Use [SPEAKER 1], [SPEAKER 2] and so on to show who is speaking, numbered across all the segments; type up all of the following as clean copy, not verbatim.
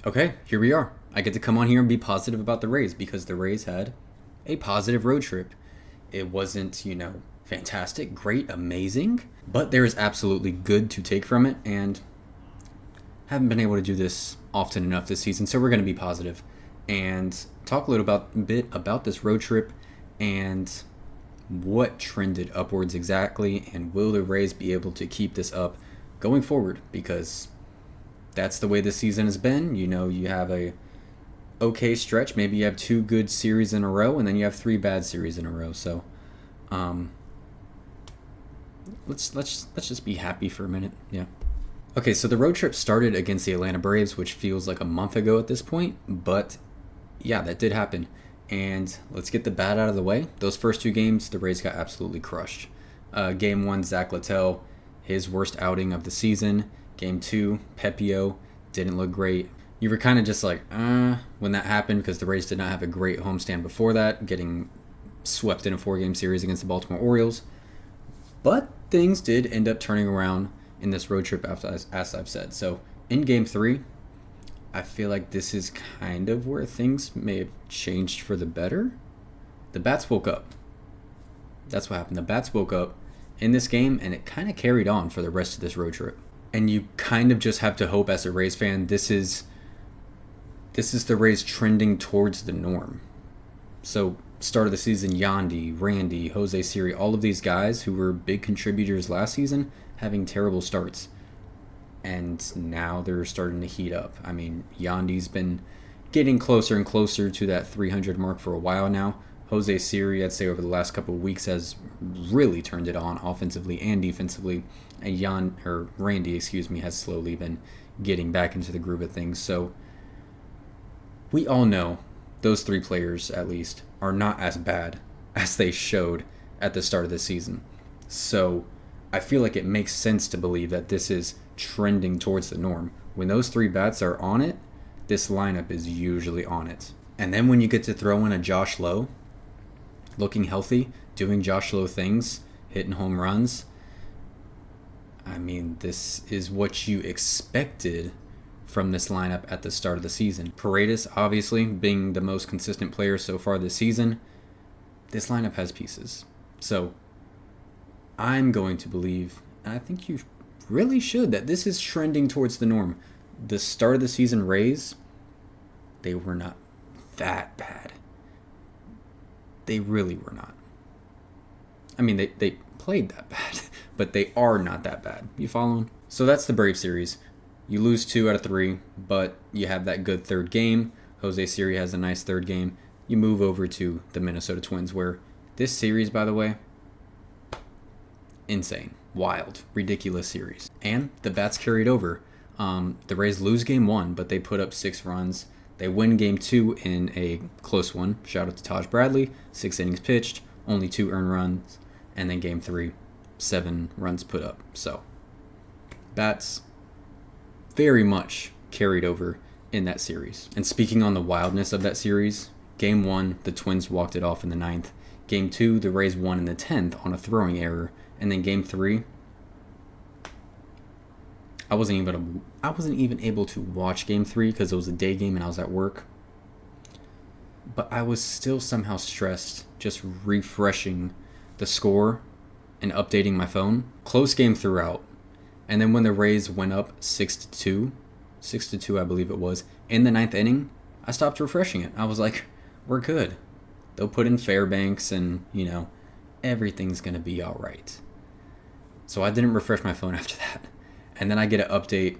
[SPEAKER 1] Okay, here we are. I get to come on here and be positive about the Rays because the Rays had a positive road trip. It wasn't, fantastic, great, amazing, but there is absolutely good to take from it, and haven't been able to do this often enough this season, so we're going to be positive and talk a little bit about this road trip and what trended upwards exactly, and will the Rays be able to keep this up going forward? Because that's the way this season has been. You have a okay stretch. Maybe you have two good series in a row, and then you have three bad series in a row. So, um, let's just be happy for a minute. Yeah. Okay, so the road trip started against the Atlanta Braves, which feels like a month ago at this point, but yeah, that did happen. And let's get the bad out of the way. Those first two games, the Rays got absolutely crushed. Game one, Zach Littell, his worst outing of the season. Game two, Pepio didn't look great. You were kind of just like, when that happened because the Rays did not have a great homestand before that, getting swept in a 4-game series against the Baltimore Orioles. But things did end up turning around in this road trip, as I've said. So in game three, I feel like this is kind of where things may have changed for the better. The Bats woke up. That's what happened. The Bats woke up in this game, and it kind of carried on for the rest of this road trip. And you kind of just have to hope as a Rays fan, this is the Rays trending towards the norm. So start of the season, Yandy, Randy, Jose Siri, all of these guys who were big contributors last season having terrible starts. And now they're starting to heat up. I mean, Yandy's been getting closer and closer to that 300 mark for a while now. Jose Siri, I'd say over the last couple of weeks, has really turned it on offensively and defensively. And Randy, has slowly been getting back into the groove of things. So we all know those three players, at least, are not as bad as they showed at the start of the season. So I feel like it makes sense to believe that this is trending towards the norm. When those three bats are on it, this lineup is usually on it. And then when you get to throw in a Josh Lowe, looking healthy, doing Josh Lowe things, hitting home runs, I mean, this is what you expected from this lineup at the start of the season. Paredes, obviously, being the most consistent player so far this season, this lineup has pieces. So I'm going to believe, and I think you really should, that this is trending towards the norm. The start of the season Rays, they were not that bad. They really were not. I mean, they played that bad, but they are not that bad. You following? So that's the Brave series. You lose 2 out of 3, but you have that good third game. Jose Siri has a nice third game. You move over to the Minnesota Twins, where this series, by the way, insane, wild, ridiculous series. And the Bats carried over. The Rays lose game 1, but they put up 6 runs. They win game 2 in a close one. Shout out to Taj Bradley. 6 innings pitched, only 2 earned runs. And then game 3, 7 runs put up. So, Bats very much carried over in that series. And speaking on the wildness of that series, game 1, the Twins walked it off in the 9th. Game 2, the Rays won in the 10th on a throwing error. And then game 3, I wasn't even able to watch game 3 because it was a day game and I was at work. But I was still somehow stressed just refreshing the score and updating my phone. Close game throughout. And then when the Rays went up 6-2, I believe it was, in the 9th inning, I stopped refreshing it. I was like, we're good. They'll put in Fairbanks and, everything's going to be all right. So I didn't refresh my phone after that. And then I get an update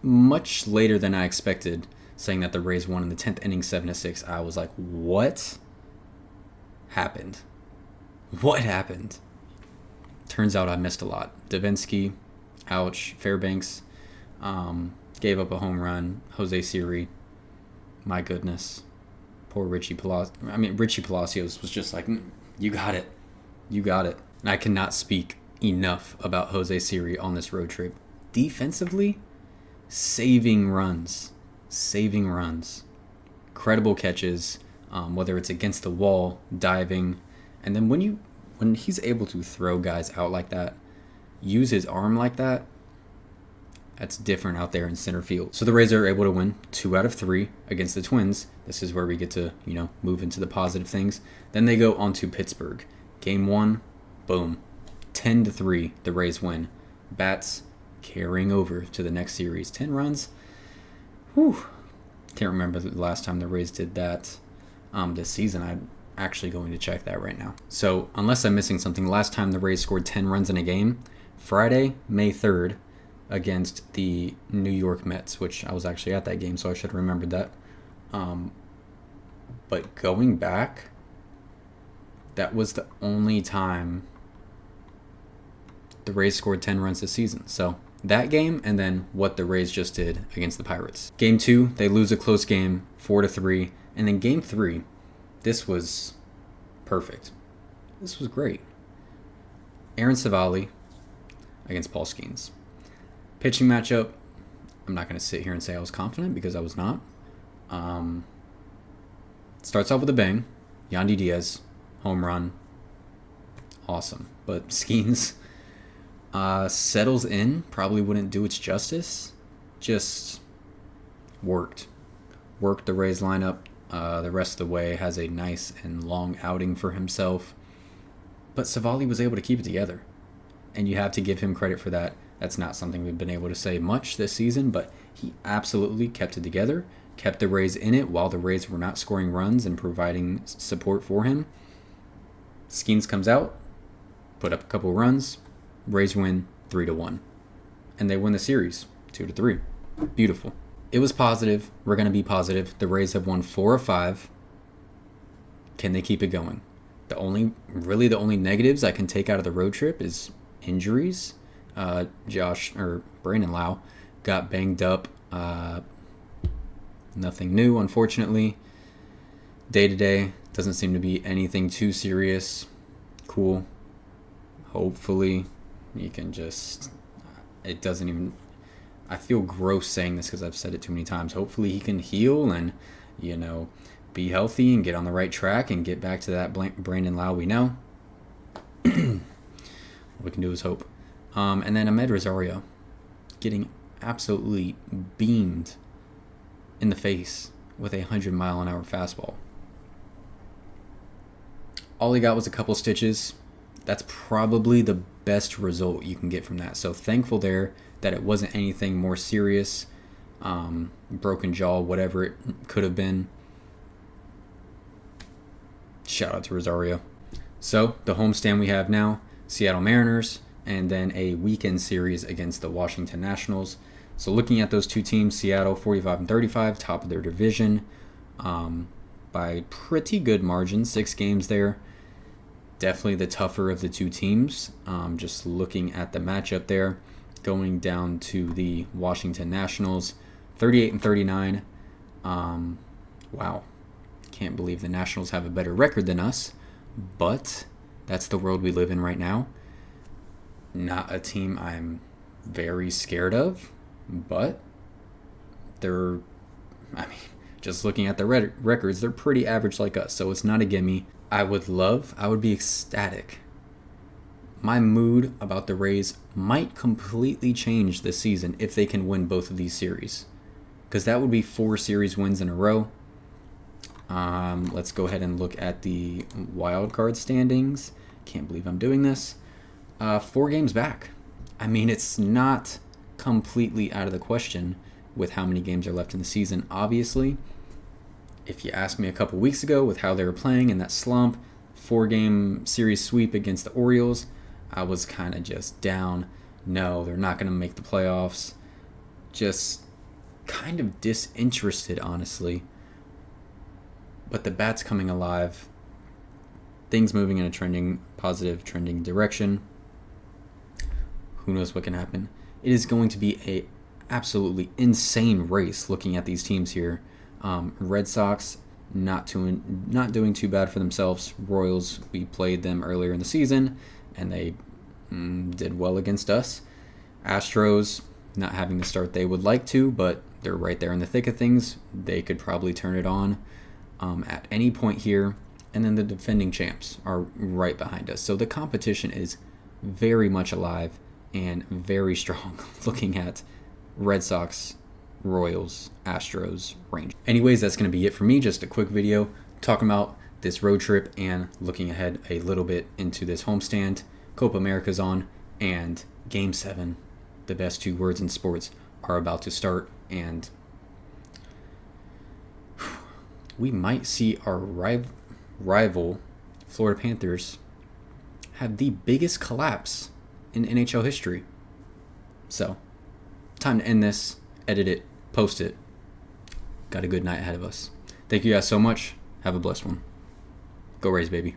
[SPEAKER 1] much later than I expected, saying that the Rays won in the 10th inning 7-6. I was like, what happened? What happened? Turns out I missed a lot. Davinsky, ouch. Fairbanks gave up a home run. Jose Siri, my goodness. Poor Richie Palacios. Richie Palacios was just like, you got it. You got it. And I cannot speak enough about Jose Siri on this road trip. Defensively, saving runs. Credible catches, whether it's against the wall, diving. And then when he's able to throw guys out like that, use his arm like that, That's different out there in center field. So the Rays are able to win 2 out of 3 against the Twins. This is where we get to, move into the positive things. Then they go on to Pittsburgh. Game 1, boom. 10-3, the Rays win. Bats carrying over to the next series. 10 runs. Whew. Can't remember the last time the Rays did that this season. I'm actually going to check that right now. So unless I'm missing something, last time the Rays scored 10 runs in a game, Friday, May 3rd, against the New York Mets, which I was actually at that game, so I should have remembered that. But going back, that was the only time the Rays scored 10 runs this season. So that game, and then what the Rays just did against the Pirates. Game 2, they lose a close game, 4-3. And then game 3, this was perfect. This was great. Aaron Savali against Paul Skeens. Pitching matchup, I'm not going to sit here and say I was confident because I was not. Starts off with a bang. Yandy Diaz, home run. Awesome. But Skeens settles in, probably wouldn't do its justice. Just worked the Rays lineup the rest of the way, has a nice and long outing for himself. But Savali was able to keep it together, and you have to give him credit for that. That's not something we've been able to say much this season, but he absolutely kept it together, kept the Rays in it while the Rays were not scoring runs and providing support for him. Skeens comes out, put up a couple runs, Rays win 3-1. And they win the series 2-3. Beautiful. It was positive. We're going to be positive. The Rays have won 4 of 5. Can they keep it going? The only negatives I can take out of the road trip is injuries. Brandon Lau got banged up. Nothing new, unfortunately. Day-to-day, doesn't seem to be anything too serious. Cool. Hopefully, you can just... It doesn't even... I feel gross saying this because I've said it too many times. Hopefully he can heal and, be healthy and get on the right track and get back to that Brandon Lau we know. All we can do is hope. And then Ahmed Rosario getting absolutely beamed in the face with a 100-mile-an-hour fastball. All he got was a couple stitches. That's probably the best result you can get from that. So thankful there that it wasn't anything more serious, broken jaw, whatever it could have been. Shout out to Rosario. So the homestand we have now, Seattle Mariners, and then a weekend series against the Washington Nationals. So looking at those two teams, Seattle 45-35, top of their division, by pretty good margin, 6 games there. Definitely the tougher of the two teams. Just looking at the matchup there, going down to the Washington Nationals, 38-39. Wow. Can't believe the Nationals have a better record than us, but that's the world we live in right now. Not a team I'm very scared of, but just looking at the records, they're pretty average like us, so it's not a gimme. I would be ecstatic. My mood about the Rays might completely change this season if they can win both of these series, because that would be 4 series wins in a row. Let's go ahead and look at the wild card standings. Can't believe I'm doing this. 4 games back. It's not completely out of the question with how many games are left in the season. Obviously, if you asked me a couple weeks ago with how they were playing in that slump, 4-game series sweep against the Orioles, I was kind of just down. No, they're not going to make the playoffs. Just kind of disinterested, honestly. But the bat's coming alive. Things moving in a positive trending direction. Who knows what can happen? It is going to be a absolutely insane race looking at these teams here. Red Sox not doing too bad for themselves. Royals, we played them earlier in the season, and they did well against us. Astros not having the start they would like to, but they're right there in the thick of things. They could probably turn it on at any point here. And then the defending champs are right behind us. So the competition is very much alive and very strong looking at Red Sox, Royals, Astros, Rangers. Anyways, that's going to be it for me. Just a quick video talking about this road trip and looking ahead a little bit into this homestand. Copa America's on, and Game 7, the best 2 words in sports, are about to start, and we might see our rival Florida Panthers have the biggest collapse in NHL history. So, time to end this, edit it, post it. Got a good night ahead of us. Thank you guys so much. Have a blessed one. Go Rays, baby.